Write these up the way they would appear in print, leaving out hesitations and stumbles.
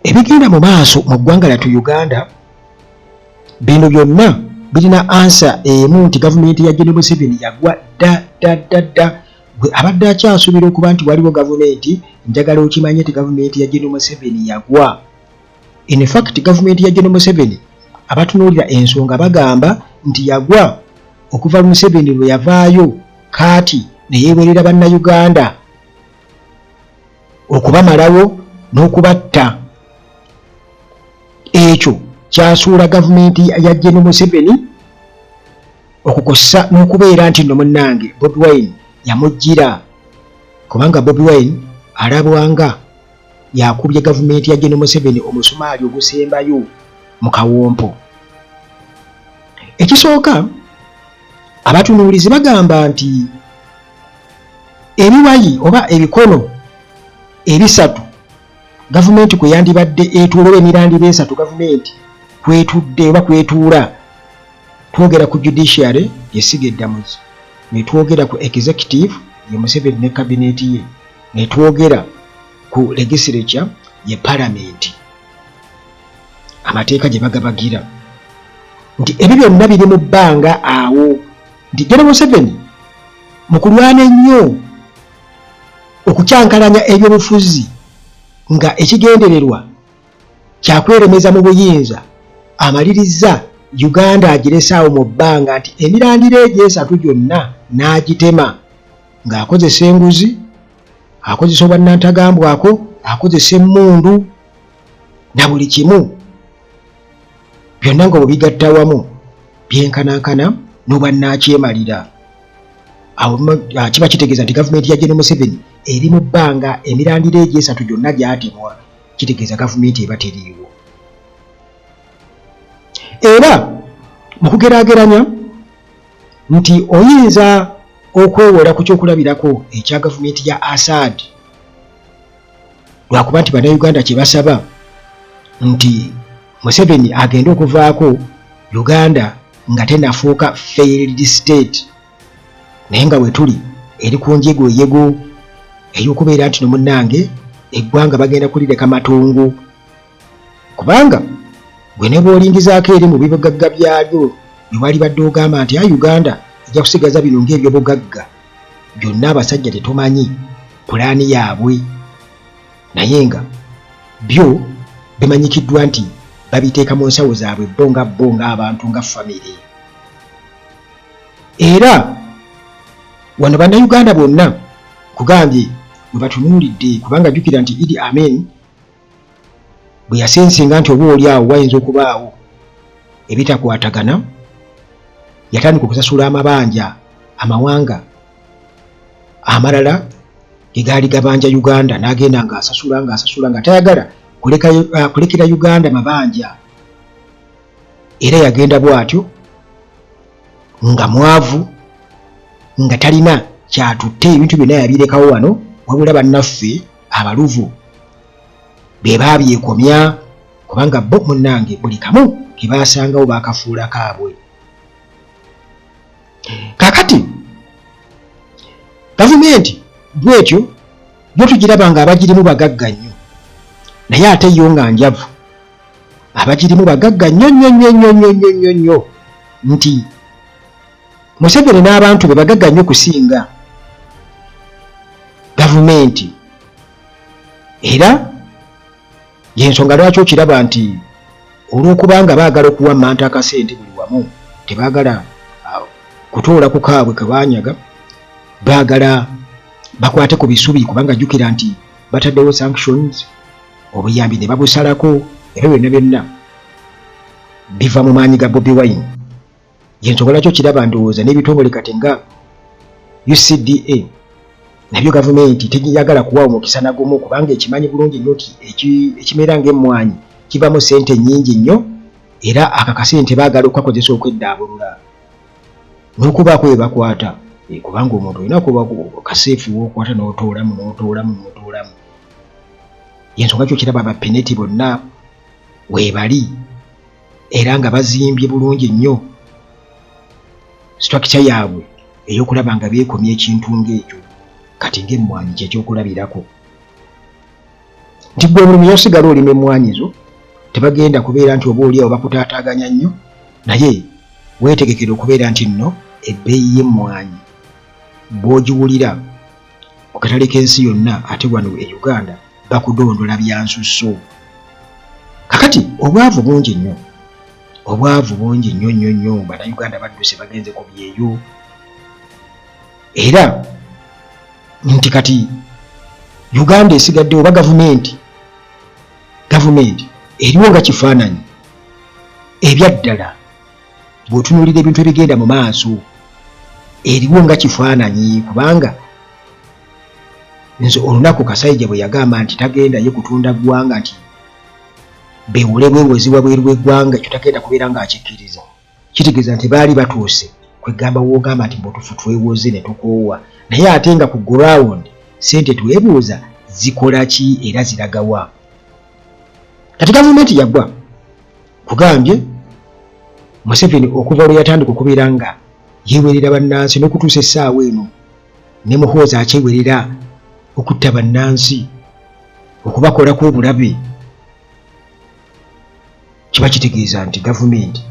ebigenda mu maaso mu ggwanga lyattu Uganda bino byonna birina ansa emu nti gavumenti ya General Museveni yagwa dda gwe abadde akyasuubira okuba nti waliwo gavumenti njagala okimanye nti gavumenti ya General Museveni yagwa. In fact gavumenti ya General Museveni abatunuulira ensonga bagamba nti yagwa okuva Museveni lwe yavaayo kaati ne yeewerera bannayuganda okubamalawo n'okubatta. Ekyo kyasuula gavumenti ya General Museveni okukosa n'okubeera nti nno munnange Bobi Wine yamujjira, kubanga Bobi Wine alabwanga yakubye gavumenti ya General Museveni omusumaali ogusembayo mu kawompo. Ekisooka abatunuulizi bagamba nti ebiwayi oba ebikono ebisatu gavumenti kwe yandibadde etuula emirandiro esatu gavumenti kwetudde oba kwetuula. Twogera ku judiciary yesiga eddamuzi, ne twogera ku executive ye Museveni ne kabineti ye, ne twogera ku legislature ye parliament amateeka gye bagabagira, nti ebyo byonna biri mu bbanga awo. Nti General Museveni mu kulwana ennyo okukyankalanya ebyobufuzi nga ekigendererwa kyakweremeza mu buyinza, amaliriza Uganda agiresaawo mu bbanga nti emirandiro egyo esatu gyonna n'agitema, ng'akozesa enguzi, akozesa obwannantagambwako, akozesa emmundu na buli kimu, byonna nga bwebigatta wamu byenkanankana n'obwannakyemalira. Awo kiba kitegeeza nti gavumenti ya General Museveni eri mu bbanga emirandiro egyo esatu gyonna gyatemwa, kitegeeza gavumenti eba teriiwo. Era mu kugeraageranya nti oyinza okwewola ku kyokulabirako ekya gavumenti ya Assad, lwakuba nti bannayuganda kye basaba nti Museveni agenda okuvaako Uganda nga tenafuuka failed state, naye nga wetuli eri ku njegooyego ey'okubeera nti nomunnange eggwanga bagenda kulireka matungu, kubanga gwe ne bw'olingizaako eri mu bibugagga byalyo bye wali badde ogamba nti Uganda ejja kusigaza bino ng'ebyobugagga, byonna abasajja tetumanyi pulaani yaabwe, naye nga byo bimanyikiddwa nti babiteeka mu nsawo zaabwe bo nga abantu nga famire. Era wano bannayuganda bonna kugambye bwe batunuulidde, kubanga jjukira nti Idi Amin bwe yasensinga nti oba oli awo wayinza okubaawo ebitakwatagana, yatandika okusasula amabanja amawanga amalala egaali gabanja Uganda, n'agenda ng'asasula nga tayagala kulekera Uganda mabanja. Era yagenda bw'atyo nga mwavu, nga talina kyatutte, ebintu byonna yabirekawo wano, wabula bannaffe abaluvu be babyekomya, kubanga bo munnange buli kamu ke baasangawo baakafuula kaabwe. Kaakati gavumenti bwetyo byo tugiraba nga abagirimu bagagga nnyo, naye ate yo nga njavu. Abagirimu bagagga nnyo nti Museveni n'abantu be bagagga nnyo kusinga gavumenti. Era yensonga lwaki okiraba nti olw'okubanga baagala okuwa manta akasente buli wamu, tebaagala kutoola ku kaabwe kabanyaga, baagala bakwate ku bisubi, kubanga jjukira nti bataddewo sanctions, obuyambi ne babusalako, era byonna biva mu maanyi ga Bobi Wine. Yensonga lwaki okiraba ndowooza n'ebitongole kati nga UCDA nabyo gavumenti tegiyagala kuwa omukisa na gumu, kubanga ekimanyi bulungi nnyo nti ekimera ng'emmwanyi kivamu ssente nnyingi nnyo, era akakasente baagala okukakozesa okweddaabulula n'okubaako we bakwata, kubanga omuntu olina okuba kaseefu w'okwata n'otoolamu. Yensonga ki okiraba abapeneti bonna weebali, era nga bazimbye bulungi nnyo structure yaabwe ey'okulaba nga beekomya ekintu ng'ekyo, kati ng'emmwanyi kyekyokulabirako. nti gwe omulimi yosigala olima emmwanyi zo tebagenda kubeera nti oba oliawo bakutaataaganya nnyo naye weetegekera okubeera nti nno ebbeeyi y'emmwanyi bw'ogiwulira ku katale k'ensi yonna ate wano e Uganda bakudondola byansusso. Kakati obwavu bungi nnyo, obwavu bungi nnyo nnyo nnyo, bannayuganda badduse bagenze ku byeyo era nti kati Uganda esigadde oba gavumenti eriwo nga kifaananyi ebyaddala bw'otunuulira ebintu ebigenda mu maaso eriwo nga kifaananyi kubanga nze olunaku Kasaija bwe yagamba nti tagenda ye kutunda ggwanga nti beewole bwewozibwa bweru bw'eggwanga ekyo tagenda kubeera ng'akikkiriza kitegeeza nti baali batuuse kwegamba woogamba nti mbutufu twewoze ne tukoowa naye ate nga ku ground ssente twebuuza zikola ki era ziragawa. Kati gavumenti yaggwa kugambye Museveni okuva lwe yatandika okubeera nga yeewerera bannansi n'okutuusa essaawa eno ne Muhoozi akyewerera okutta bannansi okubakolako obulabe kiba kitegeeza nti gavumenti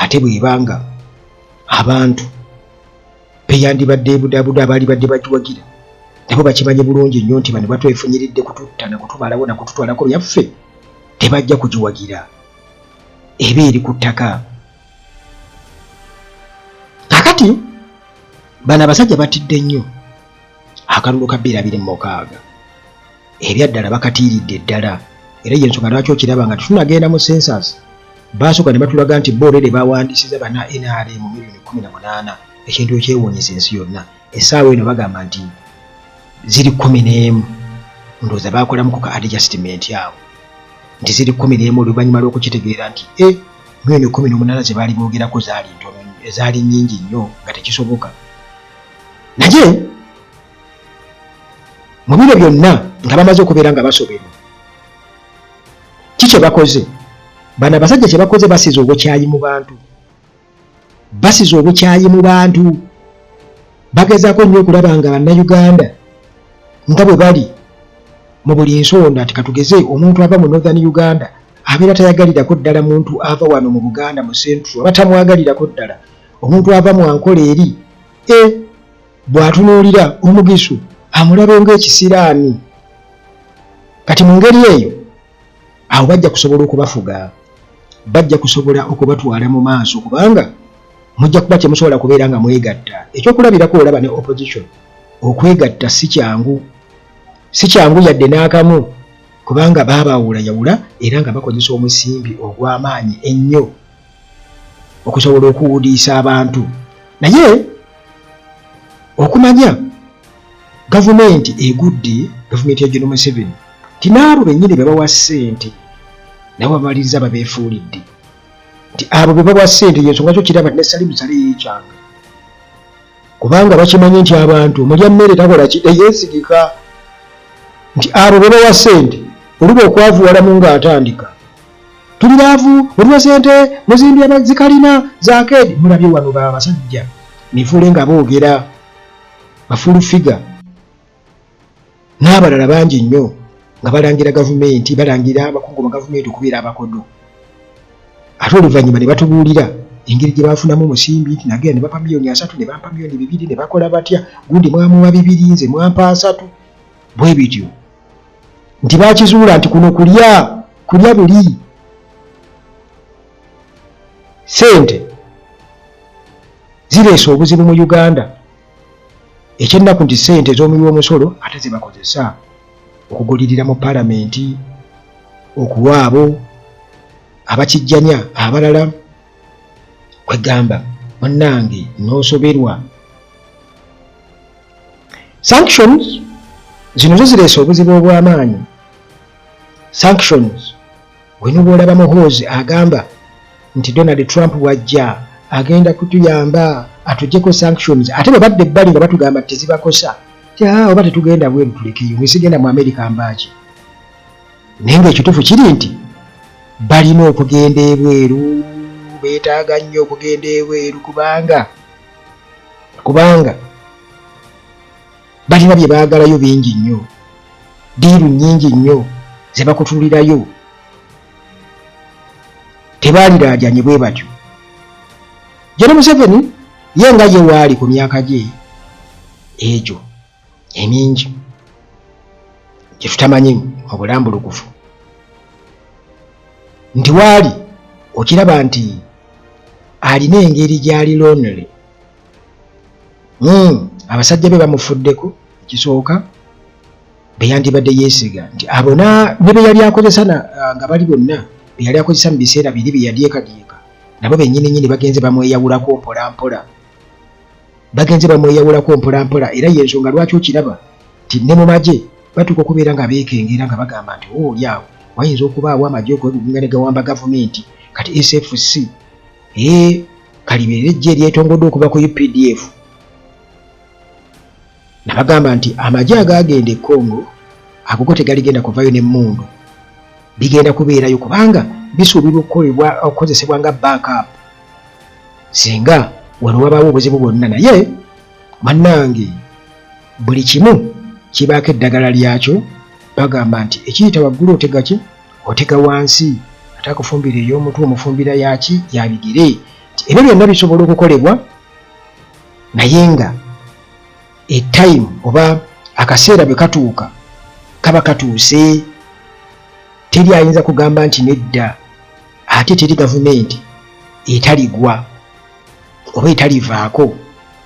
ate bw'ebanga abantu beyandibadde ebudabuda abaali badde bagiwagira nabo bakimanye bulungi nnyo nti bano batwefunyiridde kututta na kutubalawo na kututwalako byaffe tebajja kugiwagira eba eri ku ttaka. Kakati bano abasajja batidde nnyo akalulu ka 2026 ebyaddala bakatiiridde eddala era y'ensonga lwaki okiraba nga tunagenda mu census baasooka ne batulaga nti boolere bawandiisiza bana NRM milioni 18 ekintu ekyewuunyisa ensi yonna essaawa eno bagamba nti ziri 11 ndowooza baakolamuko ka adjustment yawo nti ziri 11 oluvannyuma lw'okukitegeera nti milioni 18 ze baali boogerako zaali ntono ezaali nnyingi nnyo nga tekisoboka naye mu biro byonna nga bamaze okubeera nga basoberwa kikye bakoze bano abasajja kye bakoze basize obukyayi mu bantu bagezaako nnyo okulaba nga bannayuganda nga bwe bali mu buli nsonda nti katugeze omuntu ava mu Northern Uganda abeera tayagalirako ddala muntu ava wano mu Buganda mu Central aba tamwagalirako ddala omuntu ava mu Ankola eri bw'atunuulira omugisu amulaba ng'ekisiraani kati mu ngeri eyo awo bajja kusobola okubafuga bajja kusobola okubatwala mu maaso kubanga mujja kuba temusobola kubeera nga mwegatta ekyokulabirako olaba ne opposition okwegatta si kyangu yadde n'akamu kubanga baabawulayawula era nga bakozesa omusimbi ogw'amaanyi ennyo okusobola okuwudiisa abantu naye okumanya gavumenti egudde gavumenti ya General Museveni nti n'abo bennyini be bawa ssente nabo bamaliriza babeefuulidde nti abo be bawa ssente y'ensonga kyo kiraba ne Salimu Sale yeekyanga kubanga bakimanyi nti abantu mulya mmere takola yeesigika nti abo be bawa ssente oluba okwavuwalamu ng'atandika tuli baavu muliwa ssente muzimbye zikalina zaakedi mulabye wano basajja nifuule nga boogera bafulu figa n'abalala bangi nnyo nga balangira gavumenti balangira abakungu ba gavumenti okubeera abakodo ate oluvannyuma ne batubuulira engeri gye baafunamu omusimbi nti nagenda ne bapa miliyoni 3 ne bampa miliyoni 2 ne bakola batya gundi mwamuwa 2 nze mwampa 3 bwe bityo nti baakizuula nti kuno kulya buli ssente zireese obuzibu mu Uganda ekyennaku nti ssente z'omuwi w'omusolo ate ze bakozesa okugulirira mu paalamenti okuwa abo abakijjanya abalala kwegamba munnange n'osoberwa sanctions zino zo zireese obuzibu obw'amaanyi sanctions weno bw'olaba Muhoozi agamba nti Donald Trump wajja agenda kutuyamba atuggyeko sanctions ate bwe badde ebbali nga batugamba tezibakosa oba tetugenda bweru tulekeyo mwesigenda mu Amerika mbaaki naye ng'ekituufu kiri nti balina okugenda ebweru beetaaga nnyo okugenda ebweru kubanga balina bye baagalayo bingi nnyo diiru nnyingi nnyo ze bakutulirayo tebaliraajanye bwe batyo. General Museveni ye nga ye waali ku myaka gye egyo emingi gye tutamanyi mu bulambulukufu nti waali okiraba nti alina engeri gy'ali lonely. Abasajja be bamufuddeko ekisooka be yandibadde yeesiga nti abo ne be yali akozesa nga bali bonna be yali akozesa mu biseera biri bye yadyekaddyeka nabo bennyini bagenze bamweyawulako mpolampola era yensonga lwaki okiraba nti ne mu magye batuuka okubeera nga beekengera nga bagamba nti oli awo wayinza okubaawo amagye okwegugunga ne gawamba gavumenti kati SFC kalibeerera ejje eryetongodde okuva ku UPDF. Nabagamba nti amagye agagenda e Congo agogo tegaligenda kuvayo n'emmundu, bigenda kubeerayo kubanga bisuubirwa okukozesebwa nga backup singa wano wabaawo obuzibu bwonna. Naye bannange buli kimu kibaako eddagala lyakyo. Bagamba nti ekiyita waggulu otega ki otega wansi, ate akufumbira ey'omutwe omufumbira yaki yabigire. Nti ebyo byonna bisobola okukolebwa naye nga etime oba akaseera bwe katuuka kaba katuuse. Teri ayinza kugamba nti nedda, ate teri gavumenti etaligwa oba etalivaako